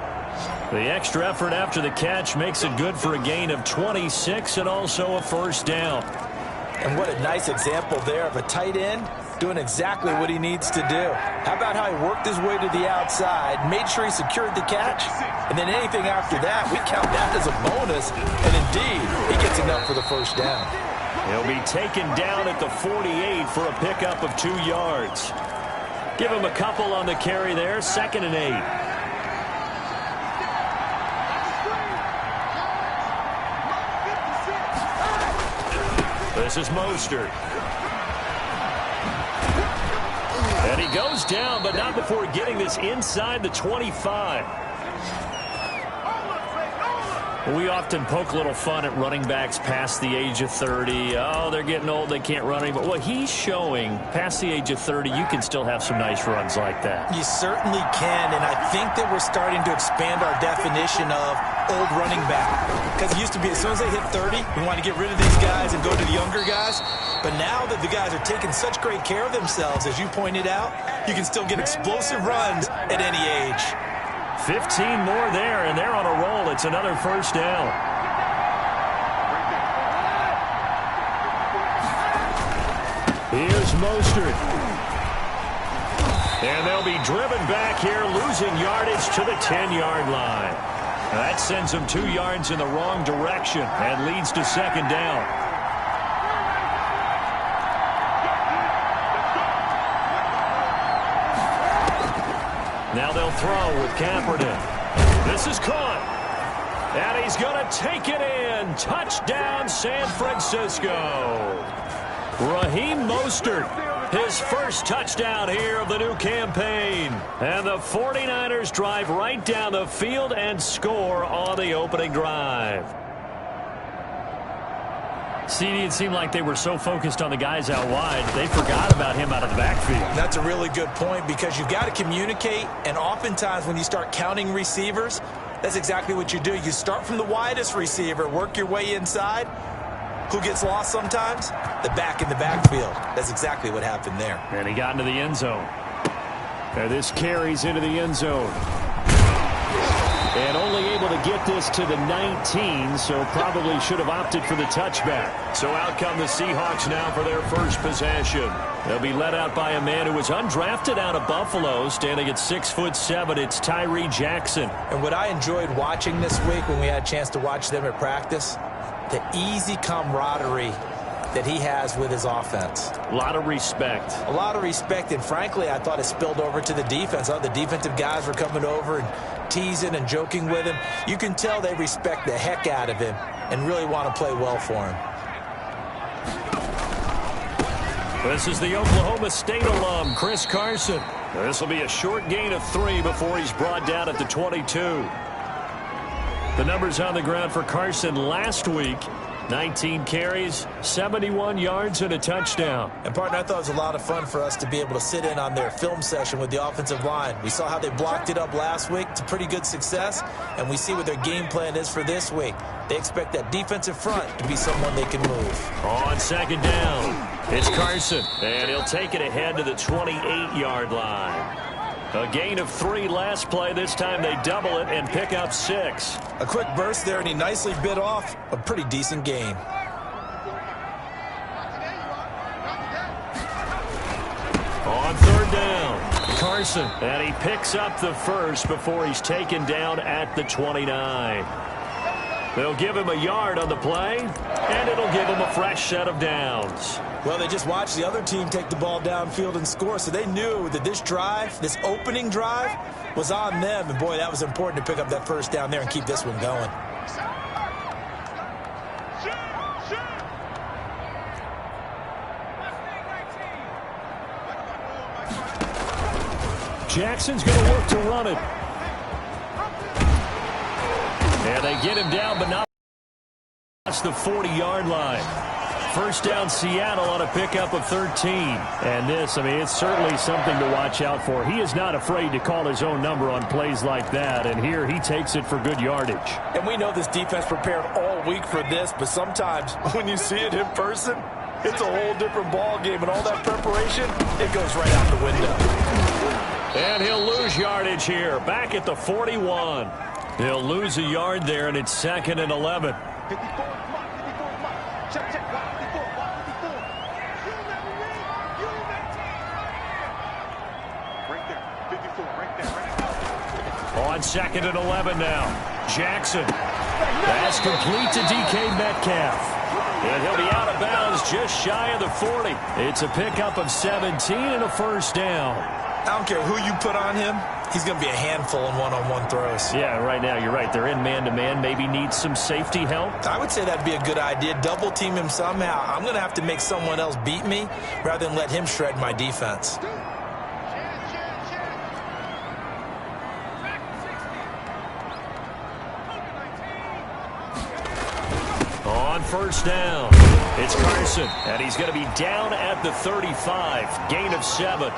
The extra effort after the catch makes it good for a gain of 26 and also a first down. And what a nice example there of a tight end doing exactly what he needs to do. How about how he worked his way to the outside, made sure he secured the catch, and then anything after that, we count that as a bonus, and indeed, he gets enough for the first down. He'll be taken down at the 48 for a pickup of 2 yards. Give him a couple on the carry there, 2nd and 8. This is Mostert. And he goes down, but not before getting this inside the 25. We often poke a little fun at running backs past the age of 30. Oh, they're getting old, they can't run anymore. Well, he's showing past the age of 30, you can still have some nice runs like that. You certainly can, and I think that we're starting to expand our definition of old running back. Because it used to be as soon as they hit 30, we want to get rid of these guys and go to the younger guys. But now that the guys are taking such great care of themselves, as you pointed out, you can still get explosive runs at any age. 15 more there, and they're on a roll. It's another first down. Here's Mostert. And they'll be driven back here, losing yardage to the 10-yard line. That sends them 2 yards in the wrong direction and leads to 2nd down. Now they'll throw with Kaepernick. This is caught. And he's going to take it in. Touchdown, San Francisco. Raheem Mostert, his first touchdown here of the new campaign. And the 49ers drive right down the field and score on the opening drive. CD, it seemed like they were so focused on the guys out wide, they forgot about him out of the backfield. That's a really good point because you've got to communicate, and oftentimes when you start counting receivers, that's exactly what you do. You start from the widest receiver, work your way inside. Who gets lost sometimes? The back in the backfield. That's exactly what happened there. And he got into the end zone. And this carries into the end zone. And only able to get this to the 19, so probably should have opted for the touchback. So out come the Seahawks now for their first possession. They'll be led out by a man who was undrafted out of Buffalo, standing at 6'7". It's Tyree Jackson. And what I enjoyed watching this week when we had a chance to watch them at practice, the easy camaraderie that he has with his offense. A lot of respect. A lot of respect, and frankly, I thought it spilled over to the defense. The defensive guys were coming over and teasing and joking with him. You can tell they respect the heck out of him and really want to play well for him. This is the Oklahoma State alum, Chris Carson. This will be a short gain of 3 before he's brought down at the 22. The numbers on the ground for Carson last week: 19 carries, 71 yards, and a touchdown. And, partner, I thought it was a lot of fun for us to be able to sit in on their film session with the offensive line. We saw how they blocked it up last week to pretty good success, and we see what their game plan is for this week. They expect that defensive front to be someone they can move. On 2nd down, it's Carson, and he'll take it ahead to the 28-yard line. A gain of 3 last play. This time they double it and pick up 6. A quick burst there, and he nicely bit off a pretty decent gain. On 3rd down, Carson, and he picks up the first before he's taken down at the 29. They'll give him a yard on the play, and it'll give him a fresh set of downs. Well, they just watched the other team take the ball downfield and score, so they knew that this drive, this opening drive, was on them. And, boy, that was important to pick up that first down there and keep this one going. Jackson's going to work to run it. And they get him down, but not past the 40-yard line. First down, Seattle on a pickup of 13. And this, it's certainly something to watch out for. He is not afraid to call his own number on plays like that. And here he takes it for good yardage. And we know this defense prepared all week for this, but sometimes when you see it in person, it's a whole different ball game, and all that preparation, it goes right out the window. And he'll lose yardage here, back at the 41. He'll lose a yard there, and it's 2nd and 11. 54, check, check, 54. Right there, 54, right there. On 2nd and 11 now. Jackson. Pass complete to DK Metcalf. And he'll be out of bounds just shy of the 40. It's a pickup of 17 and a first down. I don't care who you put on him. He's going to be a handful in one-on-one throws. Yeah, right now you're right. They're in man-to-man. Maybe needs some safety help. I would say that'd be a good idea. Double team him somehow. I'm going to have to make someone else beat me rather than let him shred my defense. On first down, it's Carson, and he's going to be down at the 35. Gain of 7.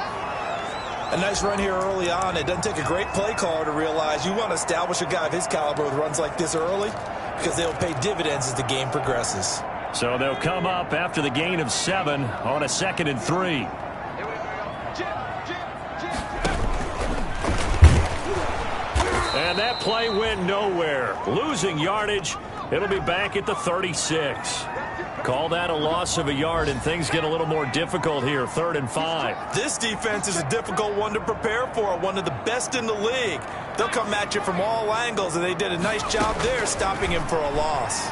A nice run here early on. It doesn't take a great play caller to realize you want to establish a guy of his caliber with runs like this early because they'll pay dividends as the game progresses. So they'll come up after the gain of 7 on a 2nd and 3. And that play went nowhere. Losing yardage. It'll be back at the 36. Call that a loss of a yard, and things get a little more difficult here. 3rd and 5. This defense is a difficult one to prepare for, one of the best in the league. They'll come at you from all angles, and they did a nice job there stopping him for a loss.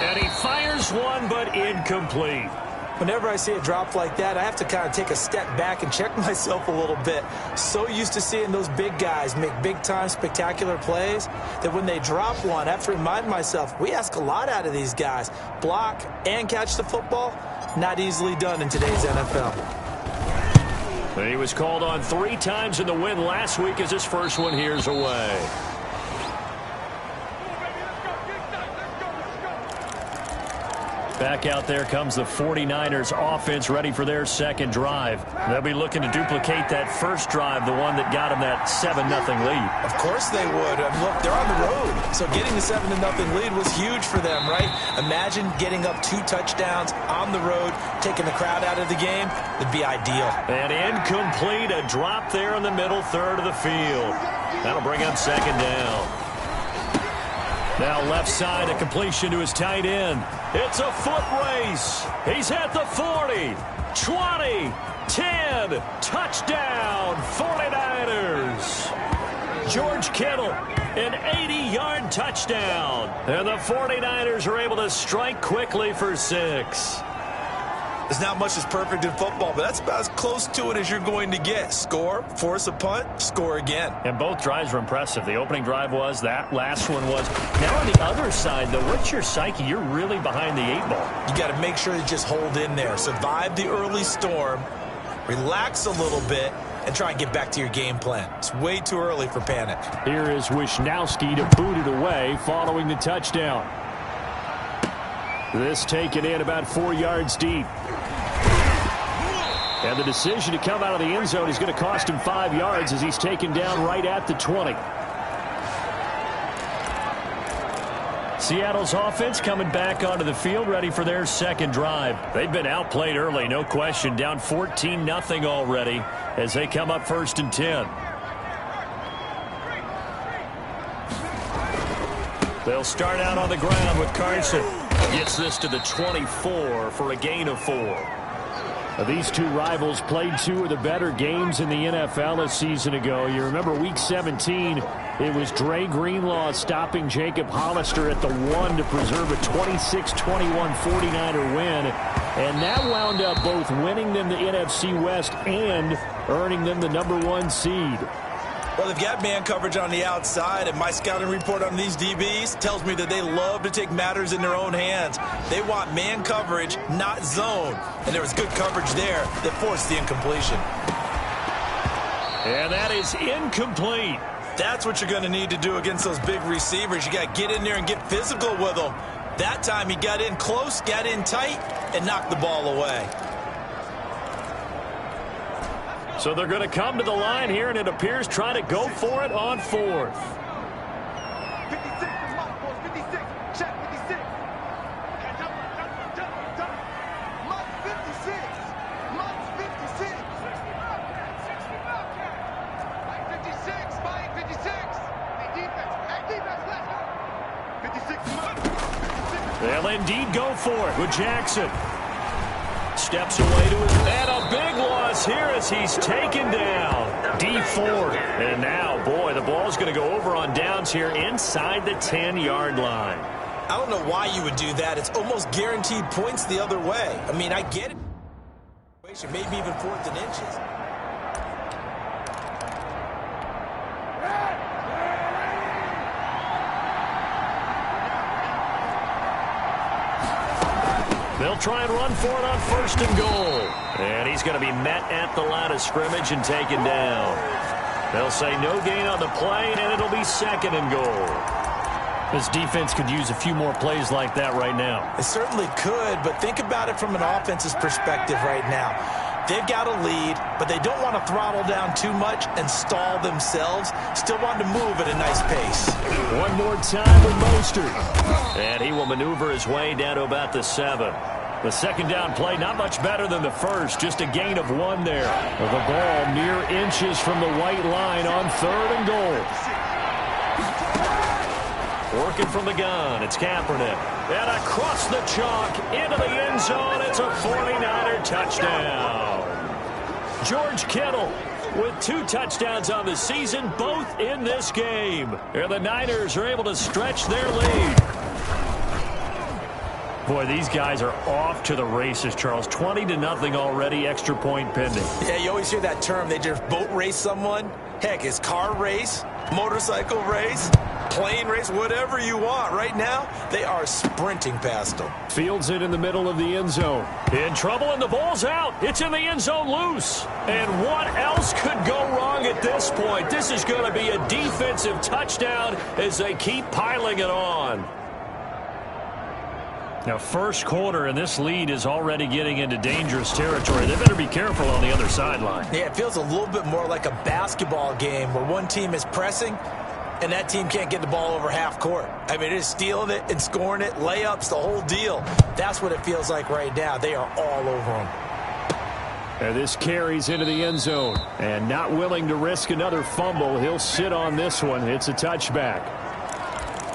And he fires one, but incomplete. Whenever I see a drop like that, I have to kind of take a step back and check myself a little bit. So used to seeing those big guys make big-time spectacular plays that when they drop one, I have to remind myself, we ask a lot out of these guys. Block and catch the football, not easily done in today's NFL. He was called on 3 times in the win last week as his first one here's away. Back out there comes the 49ers offense ready for their second drive. They'll be looking to duplicate that first drive, the one that got them that 7-0 lead. Of course they would. I mean, look, they're on the road. So getting the 7-0 lead was huge for them, right? Imagine getting up 2 touchdowns on the road, taking the crowd out of the game. It'd be ideal. And incomplete, a drop there in the middle third of the field. That'll bring up 2nd down. Now left side, a completion to his tight end. It's a foot race. He's at the 40, 20, 10, touchdown, 49ers. George Kittle, an 80-yard touchdown. And the 49ers are able to strike quickly for 6. There's not much that's perfect in football, but that's about as close to it as you're going to get. Score, force a punt, score again. And both drives were impressive. The opening drive was, that last one was. Now on the other side, though, what's your psyche? You're really behind the 8 ball. You got to make sure you just hold in there. Survive the early storm, relax a little bit, and try and get back to your game plan. It's way too early for panic. Here is Wisnowski to boot it away following the touchdown. This taken in about 4 yards deep. And the decision to come out of the end zone is going to cost him 5 yards as he's taken down right at the 20. Seattle's offense coming back onto the field, ready for their second drive. They've been outplayed early, no question. Down 14-0 already as they come up 1st and 10. They'll start out on the ground with Carson. Gets this to the 24 for a gain of 4. These two rivals played 2 of the better games in the NFL a season ago. You remember Week 17, it was Dre Greenlaw stopping Jacob Hollister at the 1 to preserve a 26-21 49er win. And that wound up both winning them the NFC West and earning them the #1 seed. Well, they've got man coverage on the outside, and my scouting report on these DBs tells me that they love to take matters in their own hands. They want man coverage, not zone. And there was good coverage there that forced the incompletion. And that is incomplete. That's what you're going to need to do against those big receivers. You got to get in there and get physical with them. That time he got in close, got in tight, and knocked the ball away. So they're going to come to the line here, and it appears trying to go for it on 4th. 56 is my force, 56. Check 56. They'll indeed go for it with Jackson. Steps away to his, and a big loss here as he's taken down. D Ford. And now, boy, the ball's going to go over on downs here inside the 10-yard line. I don't know why you would do that. It's almost guaranteed points the other way. I mean, I get it. Maybe even 4th and inches. They'll try and run for it on 1st and goal. And he's going to be met at the line of scrimmage and taken down. They'll say no gain on the play, and it'll be 2nd and goal. This defense could use a few more plays like that right now. It certainly could, but think about it from an offense's perspective right now. They've got a lead, but they don't want to throttle down too much and stall themselves. Still want to move at a nice pace. One more time with Mostert. And he will maneuver his way down to about the 7. The 2nd down play, not much better than the first. Just a gain of 1 there. The ball mere inches from the white line on 3rd and goal. Working from the gun, it's Kaepernick. And across the chalk, into the end zone, it's a 49er touchdown. George Kittle with 2 touchdowns on the season, both in this game. And the Niners are able to stretch their lead. Boy, these guys are off to the races, Charles. 20-0 already, extra point pending. Yeah, you always hear that term. They just boat race someone. Heck, it's car race, motorcycle race, plane race, whatever you want. Right now, they are sprinting past them. Fields it in the middle of the end zone. In trouble, and the ball's out. It's in the end zone loose. And what else could go wrong at this point? This is going to be a defensive touchdown as they keep piling it on. Now, 1st quarter, and this lead is already getting into dangerous territory. They better be careful on the other sideline. Yeah, it feels a little bit more like a basketball game where one team is pressing and that team can't get the ball over half court. I mean, they're just stealing it and scoring it, layups, the whole deal. That's what it feels like right now. They are all over them. And this carries into the end zone. And not willing to risk another fumble, he'll sit on this one. It's a touchback.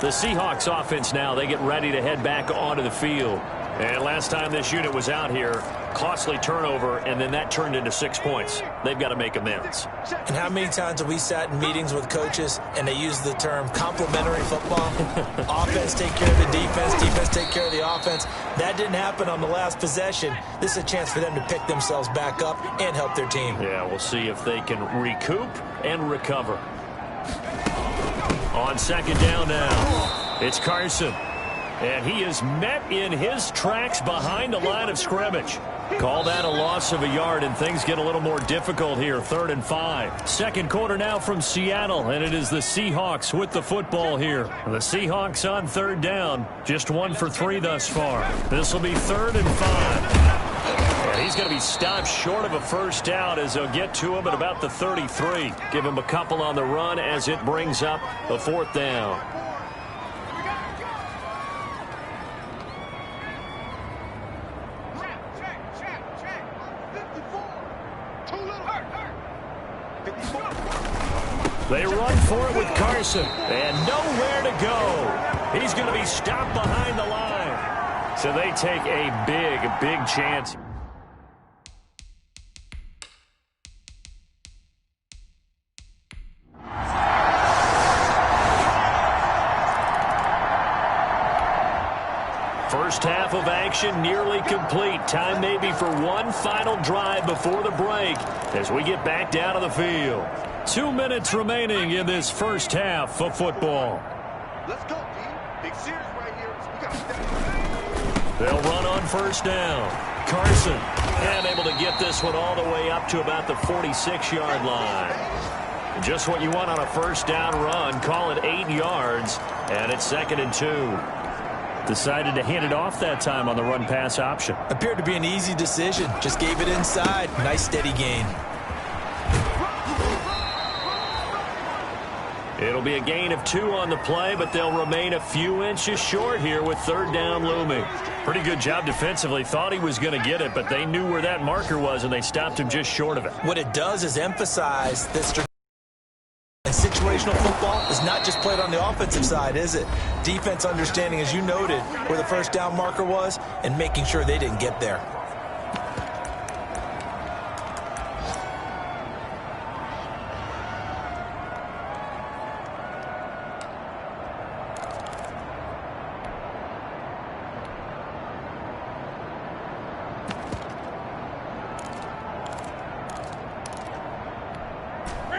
The Seahawks offense now, they get ready to head back onto the field. And last time this unit was out here, costly turnover, and then that turned into 6 points. They've got to make amends. And how many times have we sat in meetings with coaches and they use the term complementary football? Offense take care of the defense, defense take care of the offense. That didn't happen on the last possession. This is a chance for them to pick themselves back up and help their team. Yeah, we'll see if they can recoup and recover. On 2nd down now, it's Carson. And he is met in his tracks behind the line of scrimmage. Call that a loss of a yard, and things get a little more difficult here. 3rd and 5. 2nd quarter now from Seattle, and it is the Seahawks with the football here. The Seahawks on 3rd down, just 1 for 3 thus far. This will be 3rd and 5. And he's going to be stopped short of a 1st down as they'll get to him at about the 33. Give him a couple on the run as it brings up a 4th down. They run for it with Carson, and nowhere to go. He's going to be stopped behind the line. So they take a big chance. First half of action nearly complete. Time maybe for one final drive before the break as we get back down to the field. 2 minutes remaining in this first half of football. Let's go, D. Big series right here. We got that. They'll run on 1st down. Carson, and able to get this one all the way up to about the 46-yard line. Just what you want on a 1st down run. Call it 8 yards, and it's 2nd and 2. Decided to hand it off that time on the run-pass option. Appeared to be an easy decision. Just gave it inside. Nice steady gain. It'll be a gain of 2 on the play, but they'll remain a few inches short here with 3rd down looming. Pretty good job defensively. Thought he was going to get it, but they knew where that marker was, and they stopped him just short of it. What it does is emphasize this. In situational football, is not just played on the offensive side, is it? Defense understanding, as you noted, where the first down marker was and making sure they didn't get there.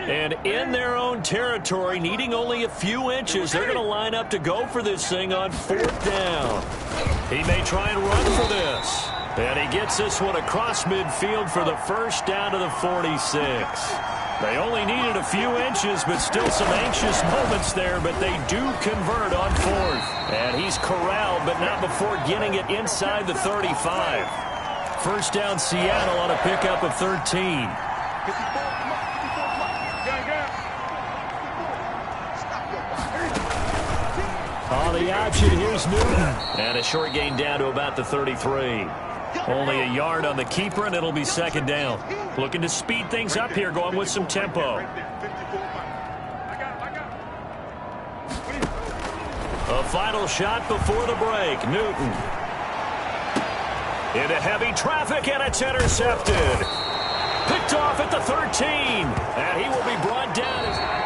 And in their own territory, needing only a few inches, they're going to line up to go for this thing on 4th down. He may try and run for this. And he gets this one across midfield for the first down to the 46. They only needed a few inches, but still some anxious moments there, but they do convert on 4th. And he's corralled, but not before getting it inside the 35. First down, Seattle on a pickup of 13. On the option, here's Newton. And a short gain down to about the 33. Only a yard on the keeper, and it'll be 2nd down. Looking to speed things up here, going with some tempo. A final shot before the break. Newton. Into heavy traffic, and it's intercepted. Picked off at the 13. And he will be brought down.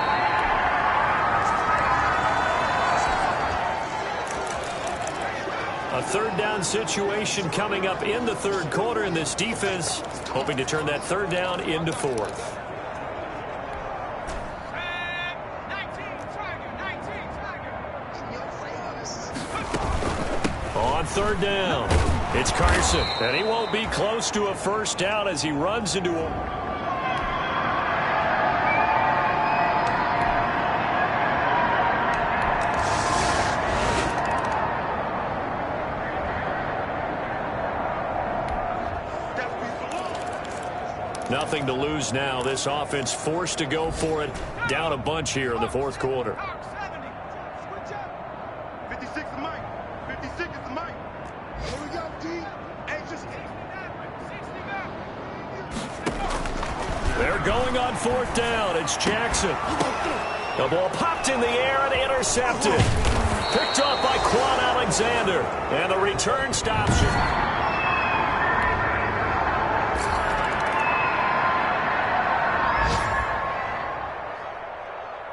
A 3rd down situation coming up in the 3rd quarter, and this defense hoping to turn that 3rd down into 4th. On 3rd down, it's Carson, and he won't be close to a first down as he runs into a... Nothing to lose now. This offense forced to go for it. Down a bunch here in the 4th quarter. 56 is Mike. 56 is Mike. Here we go, D. Anxious. They're going on 4th down. It's Jackson. The ball popped in the air and intercepted. Picked off by Quan Alexander. And the return stops it.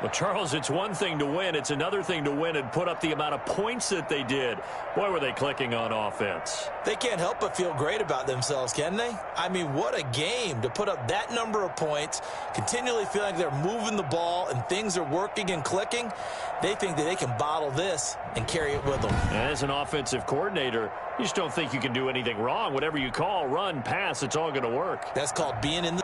Well, Charles, it's one thing to win. It's another thing to win and put up the amount of points that they did. Boy, were they clicking on offense. They can't help but feel great about themselves, can they? I mean, what a game to put up that number of points, continually feeling like they're moving the ball and things are working and clicking. They think that they can bottle this and carry it with them. As an offensive coordinator, you just don't think you can do anything wrong. Whatever you call, run, pass, it's all going to work. That's called being in the